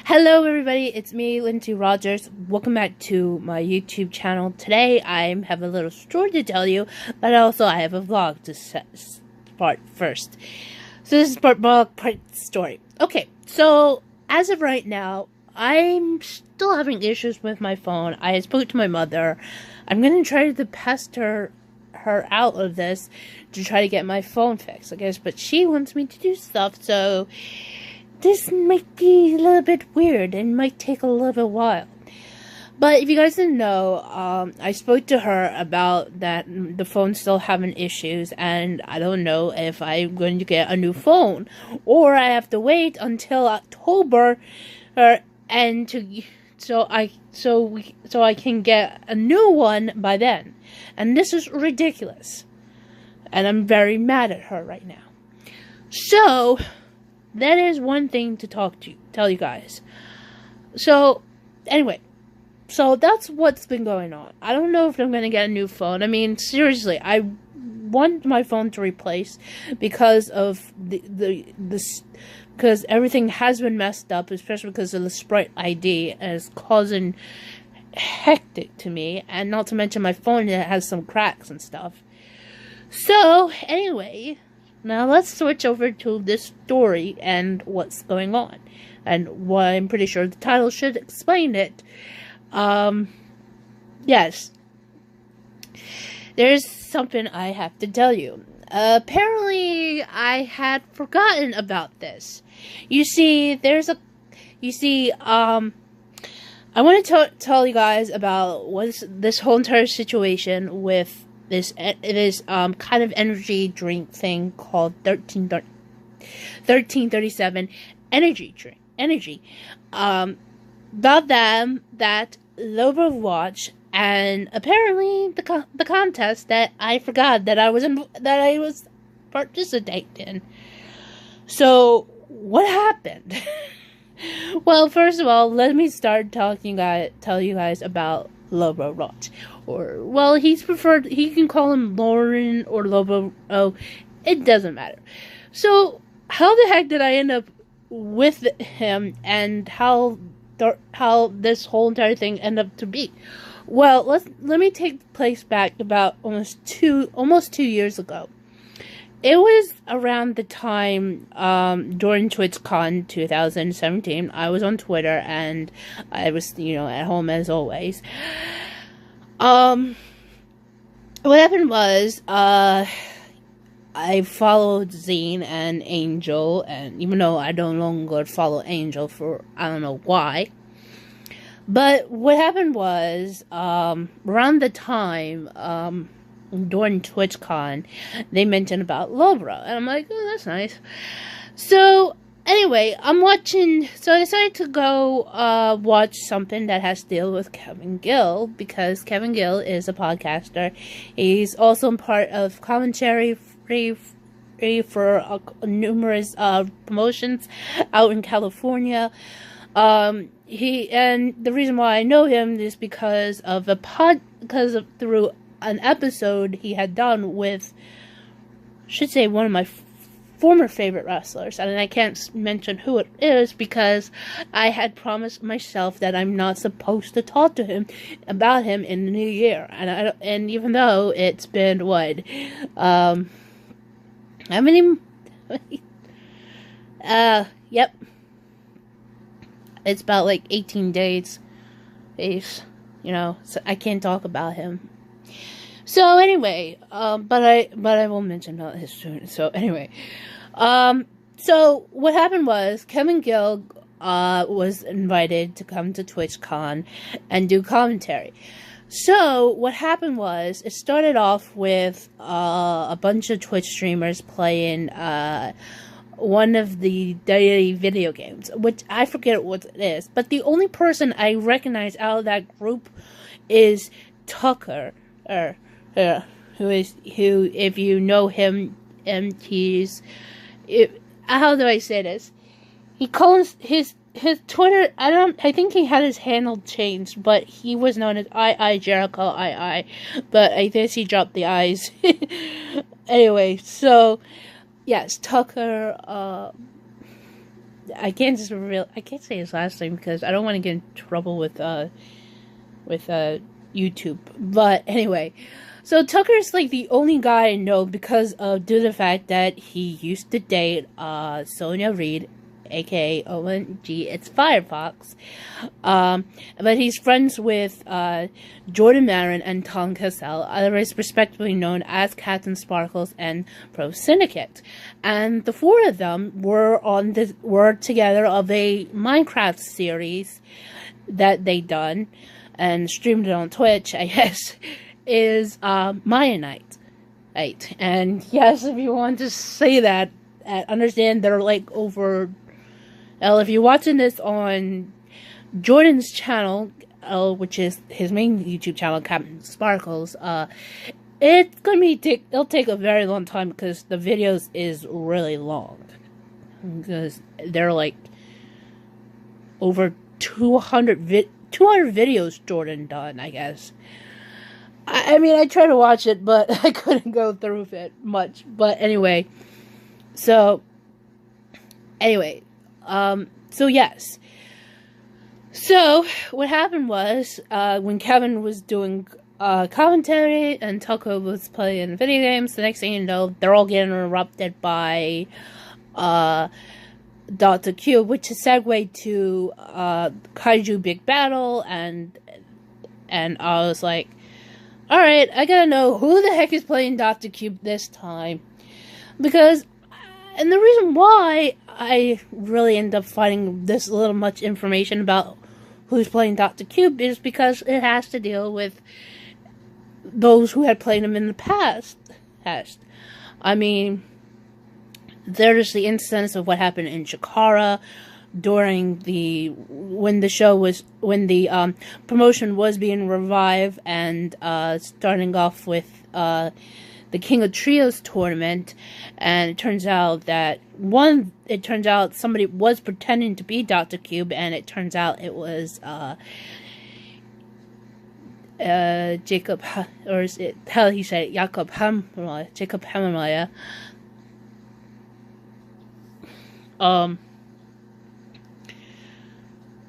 Hello everybody, it's me, Lindsay Rogers. Welcome back to my YouTube channel. Today I have a little story to tell you, but also I have a vlog to start first. So this is part vlog, part story. Okay, so as of right now, I'm still having issues with my phone. I spoke to my mother. I'm going to try to pester her out of this to try to get my phone fixed, I guess, but she wants me to do stuff, so this might be a little bit weird and might take a little bit while. But if you guys didn't know, I spoke to her about that the phone's still having issues, and I don't know if I'm going to get a new phone or I have to wait until October, so I can get a new one by then. And this is ridiculous, and I'm very mad at her right now. So that is one thing to tell you guys. So, anyway. So, that's what's been going on. I don't know if I'm going to get a new phone. I mean, seriously, I want my phone to replace because of because everything has been messed up, especially because of the Sprite ID, and it's causing hectic to me, and not to mention my phone that has some cracks and stuff. So, anyway, now let's switch over to this story and what's going on. And what I'm pretty sure the title should explain it. Yes. There's something I have to tell you. Apparently, I had forgotten about this. You see, I want to tell you guys about this whole entire situation with this kind of energy drink thing called 1337 energy drink. About them that Lobo watched, and apparently the contest that I forgot that I was participating in. So what happened? Well, first of all, let me start tell you guys about Lobo Roach. Or, well, he can call him Maron or Lobo. Oh, it doesn't matter. So, how the heck did I end up with him, and how this whole entire thing ended up to be? Well, let me take place back about almost 2 years ago. It was around the time during TwitchCon 2017. I was on Twitter, and I was, at home as always. What happened was, I followed Zine and Angel, and even though I no longer follow Angel for, I don't know why. But what happened was, around the time, during TwitchCon, they mentioned about Lobra, and I'm like, oh, that's nice. So, anyway, so I decided to go, watch something that has to deal with Kevin Gill, because Kevin Gill is a podcaster. He's also part of commentary for numerous, promotions out in California. And the reason why I know him is because of through an episode he had done with, one of my former favorite wrestlers, and I can't mention who it is because I had promised myself that I'm not supposed to talk to him about him in the new year, and even though it's been how many? Yep. It's about like 18 days. So I can't talk about him. So anyway, but I will mention his soon. So anyway, so what happened was Kevin Gill was invited to come to TwitchCon and do commentary. So what happened was it started off with a bunch of Twitch streamers playing one of the daily video games, which I forget what it is, but the only person I recognize out of that group is Tucker, who if you know him, how do I say this? He calls his Twitter, I think he had his handle changed, but he was known as Jericho but I guess he dropped the I's. Anyway, so yes, Tucker, I can't say his last name because I don't want to get in trouble with YouTube. But anyway, so Tucker's like the only guy I know because of due to the fact that he used to date Sonia Reed, aka OMG, it's Firefox. But he's friends with Jordan Maron and Tom Cassell, otherwise respectively known as Captain Sparkles and Pro Syndicate. And the four of them were together of a Minecraft series that they done and streamed it on Twitch, I guess, is Mayanite. Right. And yes, if you want to say that, understand they're like over. Well, if you're watching this on Jordan's channel, which is his main YouTube channel, Captain Sparkles, it's gonna it'll take a very long time because the videos is really long. Because they're like over 200 videos Jordan done, I guess. I mean, I tried to watch it, but I couldn't go through it much. But anyway, so yes. So what happened was, when Kevin was doing commentary and Tucker was playing video games, the next thing you know, they're all getting interrupted by Dr. Cube, which is a segue to Kaiju Big Battle, and I was like, alright, I gotta know who the heck is playing Dr. Cube this time. Because, and the reason why I really end up finding this little much information about who's playing Dr. Cube is because it has to deal with those who had played him in the past. I mean, there's the instance of what happened in Chikara during when the promotion was being revived and starting off with the King of Trios tournament, and it turns out somebody was pretending to be Dr. Cube, and it turns out it was Jacob, or is it how he said it, Jacob Hammermeyer.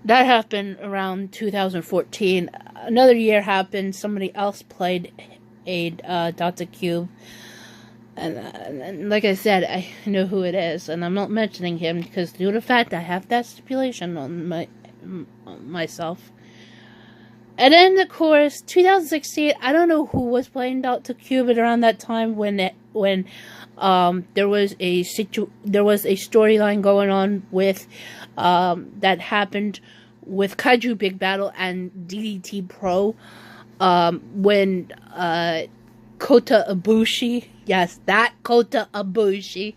That happened around 2014. Another year happened. Somebody else played a Dr. Cube, and like I said, I know who it is, and I'm not mentioning him because due to the fact I have that stipulation on myself. And then, of course, 2016. I don't know who was playing Dr. Cube at around that time when there was a storyline going on with that happened with Kaiju Big Battle and DDT Pro. When Kota Ibushi, yes, that Kota Ibushi,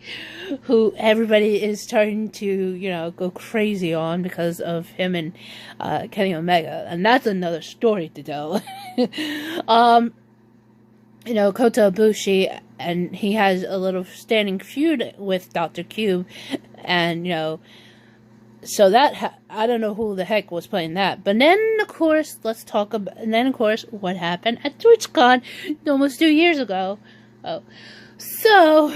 who everybody is starting to, go crazy on because of him and Kenny Omega, and that's another story to tell. Kota Ibushi, and he has a little standing feud with Dr. Cube, and, so that, I don't know who the heck was playing that. But then, of course, what happened at TwitchCon almost 2 years ago. Oh. So,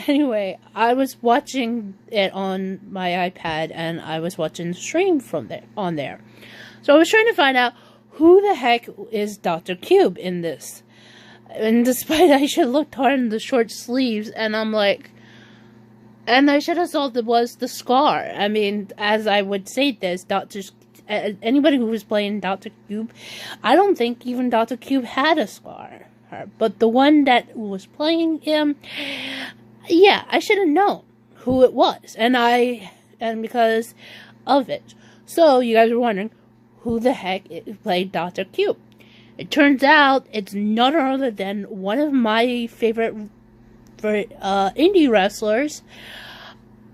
anyway, I was watching it on my iPad, and I was watching the stream on there. So I was trying to find out who the heck is Dr. Cube in this. And despite I should have looked hard in the short sleeves, and I'm like, and I should have thought it was the scar. I mean, as I would say this, anybody who was playing Dr. Cube, I don't think even Dr. Cube had a scar. But the one that was playing him, yeah, I should have known who it was. And because of it. So, you guys are wondering, who the heck played Dr. Cube? It turns out it's none other than one of my favorite indie wrestlers,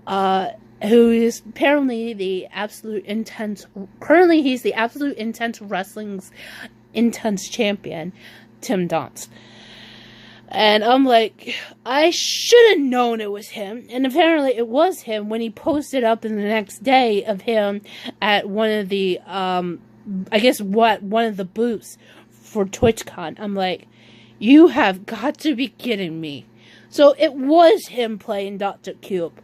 who is apparently currently he's the Absolute Intense Wrestling's Intense Champion, Tim Donst. And I'm like, I should have known it was him, and apparently it was him when he posted up in the next day of him at one of the, one of the booths for TwitchCon. I'm like, you have got to be kidding me. So it was him playing Dr. Cube.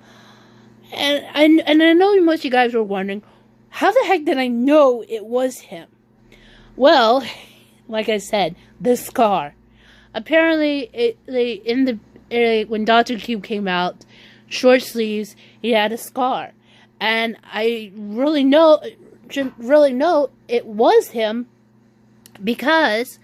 And I know most of you guys were wondering, how the heck did I know it was him? Well, like I said, the scar. Apparently, when Dr. Cube came out, short sleeves, he had a scar, and I really know it was him because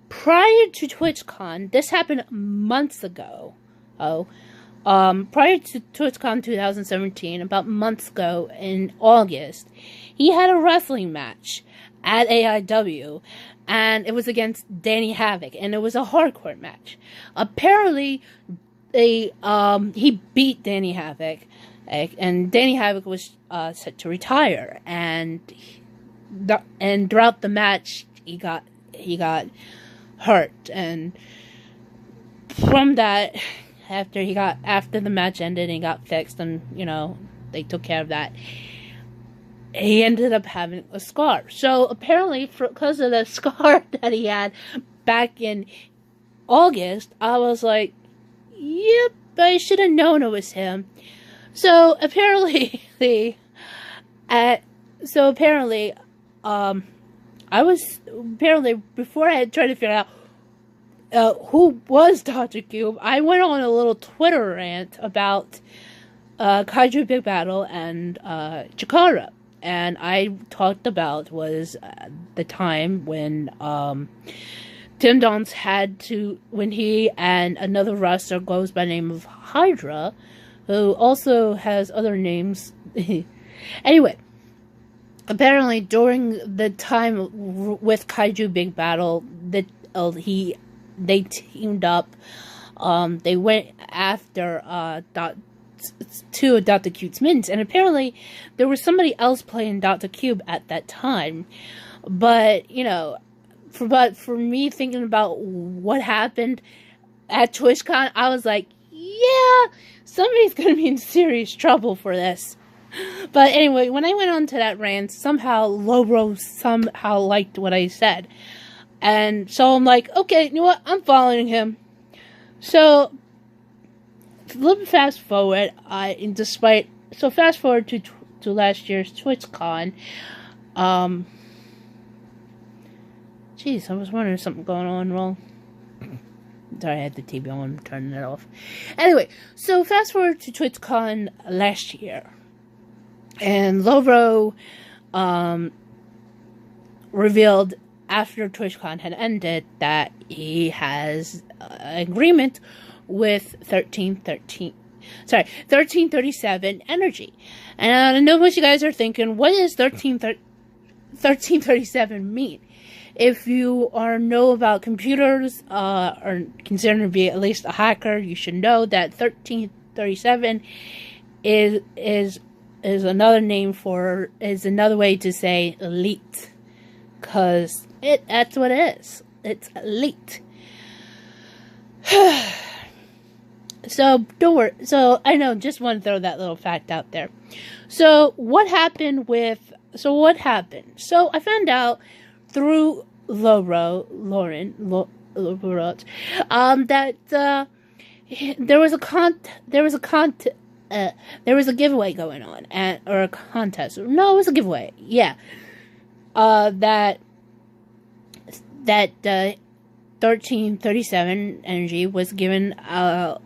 prior to TwitchCon, this happened months ago. Prior to TwitchCon 2017, about months ago in August, he had a wrestling match at AIW, and it was against Danny Havoc, and it was a hardcore match. Apparently, he beat Danny Havoc, and Danny Havoc was set to retire, and throughout the match, he got hurt, and from that, after the match ended and he got fixed, and they took care of that, he ended up having a scar. So apparently, because of the scar that he had back in August, I was like, yep, I should have known it was him. So apparently, before I had tried to figure out who was Dr. Cube, I went on a little Twitter rant about Kaiju Big Battle and Chikara. And I talked about was the time when Tim Donst when he and another wrestler goes by the name of Hydra, who also has other names. Anyway, apparently during the time with Kaiju Big Battle, they teamed up. They went after two of Dr. Cube's minions, and apparently there was somebody else playing Dr. Cube at that time. But for me thinking about what happened at TwitchCon, I was like, yeah, somebody's gonna be in serious trouble for this. But anyway, when I went on to that rant, somehow Lobro liked what I said. And so I'm like, okay, you know what? I'm following him. So, a little bit fast forward, fast forward to last year's TwitchCon. Jeez, I was wondering if something going on wrong. Sorry, I had the TV on, I'm turning it off. Anyway, so fast forward to TwitchCon last year. And Lobro revealed after TwitchCon had ended that he has an agreement with 1337 Energy. And I know most of you guys are thinking, what does 1337 mean? If you know about computers, or consider to be at least a hacker, you should know that 1337 is another way to say elite. Because that's what it is. It's elite. So, don't worry. So, I know, just want to throw that little fact out there. So, what happened? So, I found out through Lauren, that there was a giveaway going on, or a contest. No, it was a giveaway. Yeah. That 1337 Energy was given out,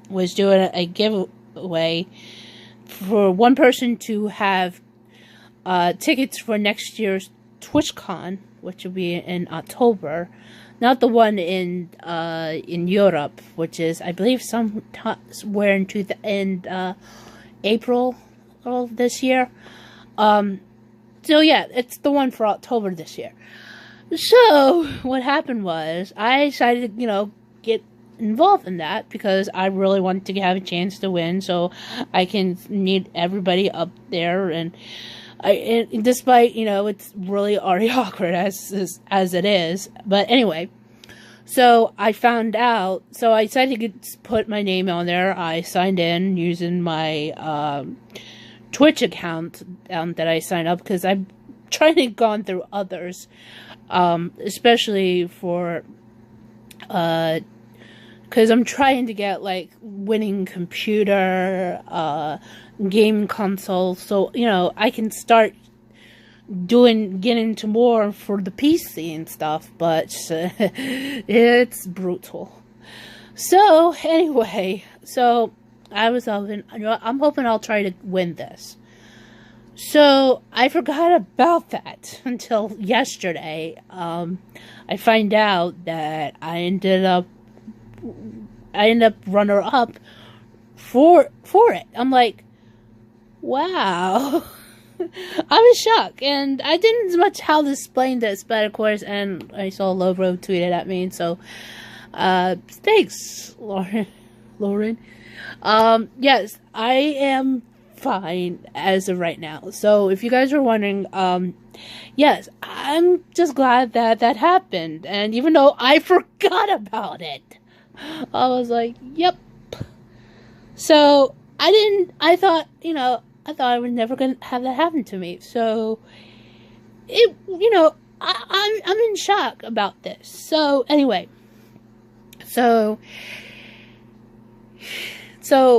was doing a giveaway for one person to have tickets for next year's TwitchCon, which will be in October, not the one in Europe, which is, I believe, somewhere in April of this year. So yeah, it's the one for October this year. So what happened was I decided to, get involved in that because I really wanted to have a chance to win, so I can meet everybody up there. And despite it's really already awkward as it is, but anyway. So I found out. So I decided to put my name on there. I signed in using my Twitch account that I signed up, because I've tried to gone through others, especially for because I'm trying to get like winning computer, game console, so I can start getting into more for the PC and stuff. But it's brutal. So anyway, I was hoping, I'm hoping I'll try to win this. So I forgot about that until yesterday. I find out that I ended up runner up for it. I'm like, wow. I was shocked, and I didn't as much how to explain this, but of course, and I saw Lobro tweeted at me, and so thanks, Lauren. Yes, I am fine as of right now. So if you guys are wondering, yes, I'm just glad that happened. And even though I forgot about it, I was like, yep. So I thought I was never gonna have that happen to me. So I'm in shock about this. So anyway, so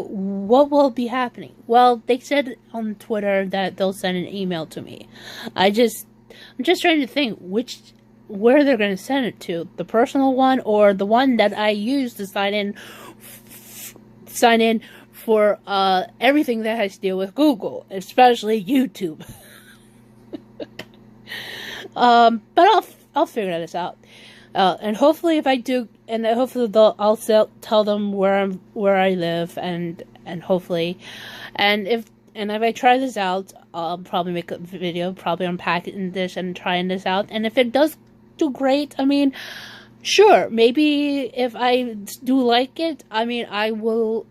what will be happening? Well, they said on Twitter that they'll send an email to me. I'm just trying to think where they're going to send it to. The personal one or the one that I use to sign in for everything that has to do with Google, especially YouTube. But I'll figure this out. And hopefully, if I do, and hopefully I'll tell them where I live, and hopefully, and if I try this out, I'll probably make a video, probably unpacking this and trying this out. And if it does do great, I mean, sure, maybe if I do like it, I mean, I will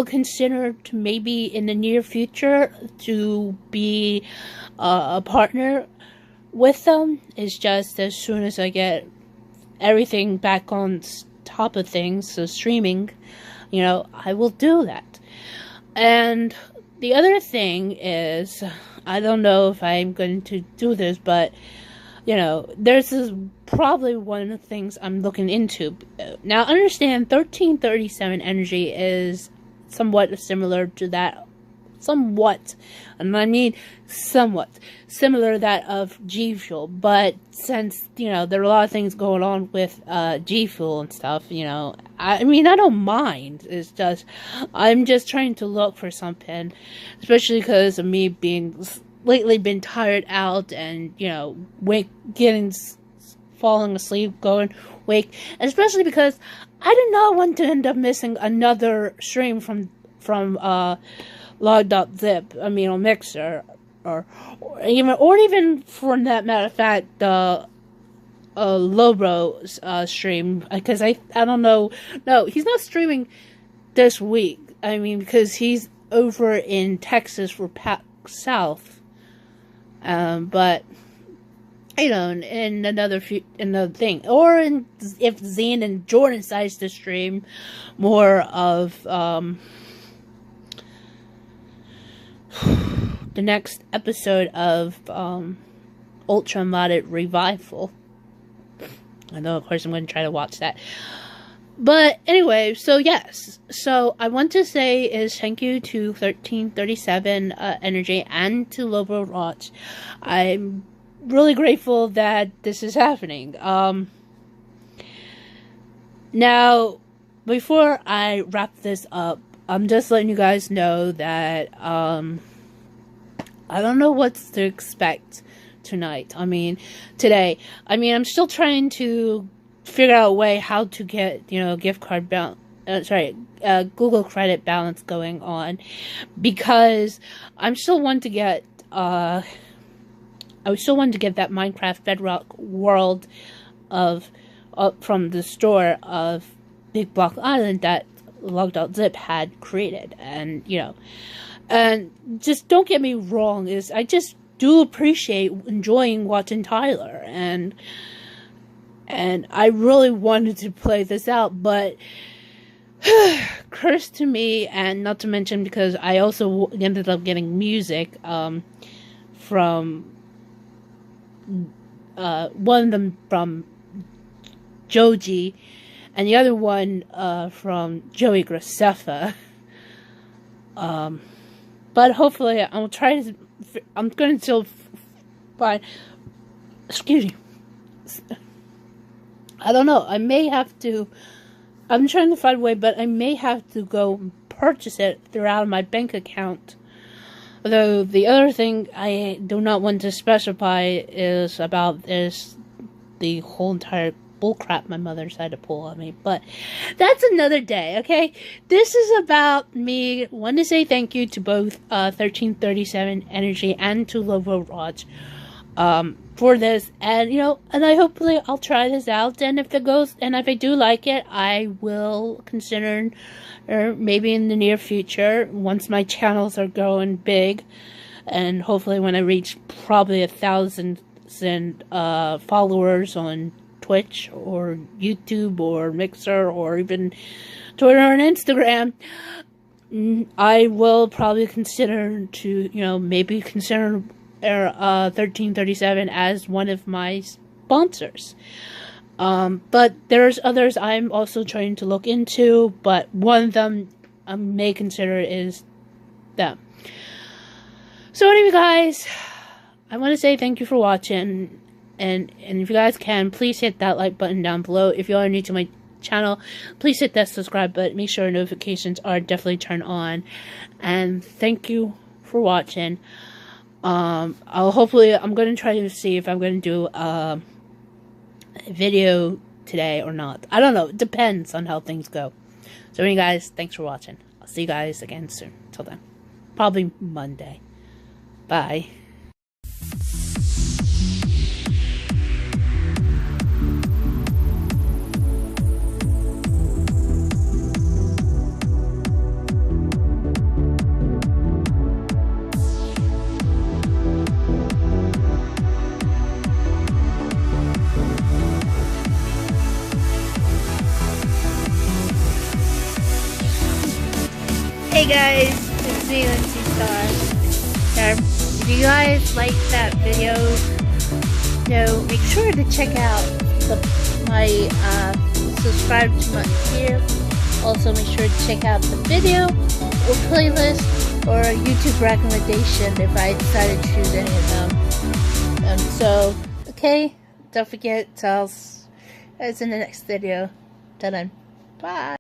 consider to maybe in the near future to be a partner with them. It's just as soon as I get everything back on top of things, so streaming, I will do that. And the other thing is, I don't know if I'm going to do this, but this is probably one of the things I'm looking into. Now, understand 1337 energy is somewhat similar to that. And I mean somewhat similar to that of G Fuel, but since there are a lot of things going on with G Fuel and stuff, I mean, I don't mind. It's just I'm just trying to look for something, especially because of me being lately been tired out and falling asleep, going wake, especially because I did not want to end up missing another stream from log.zip, I mean, on Mixer, or even for that matter of fact, the Lobro's stream, because I don't know, no, he's not streaming this week, I mean, because he's over in Texas for PAC South, but, in another thing, or if Zane and Jordan decides to stream more of, the next episode of Ultra Modded Revival. I know, of course, I'm going to try to watch that. But anyway, so yes. So I want to say is thank you to 1337 Energy and to Lobo Watch. I'm really grateful that this is happening. Now, before I wrap this up, I'm just letting you guys know that I don't know what to expect today. I mean, I'm still trying to figure out a way how to get, gift card Google credit balance going on, because I still want to get that Minecraft Bedrock world from the store of Big Block Island that log.zip had created. And and just don't get me wrong, I just do appreciate enjoying watching Tyler, and I really wanted to play this out, but curse to me, and not to mention because I also ended up getting music from one of them from Joji, and the other one from Joey Graceffa. But hopefully I'll try to. I'm going to still find. Excuse me. I don't know. I may have to. I'm trying to find a way, but I may have to go purchase it throughout my bank account. Although the other thing I do not want to specify is about the whole entire bullcrap my mother decided to pull on me. But that's another day, okay? This is about me wanting to say thank you to both 1337 Energy and to Lobo Raj for this. And, you know, and hopefully I'll try this out. And if it goes, and if I do like it, I will consider, or maybe in the near future, once my channels are growing big, and hopefully when I reach probably 1,000 followers on Twitch or YouTube or Mixer or even Twitter and Instagram, I will probably consider to, you know, maybe consider 1337 as one of my sponsors. But there's others I'm also trying to look into, but one of them I may consider is them. So anyway, guys, I want to say thank you for watching, and if you guys can, please hit that like button down below. If you are new to my channel, please hit that subscribe button. Make sure notifications are definitely turned on, and thank you for watching. I'm going to try to see if I'm going to do a video today or not. I don't know. It depends on how things go. So anyway, guys, thanks for watching. I'll see you guys again soon. Till then. Probably Monday. Bye. Hey guys, it's me, Lindsay Star. If you guys like that video, make sure to check out subscribe to my here. Also, make sure to check out the video or playlist or YouTube recommendation if I decide to choose any of them. So, okay, don't forget, I'll see you guys in the next video. Till then, bye.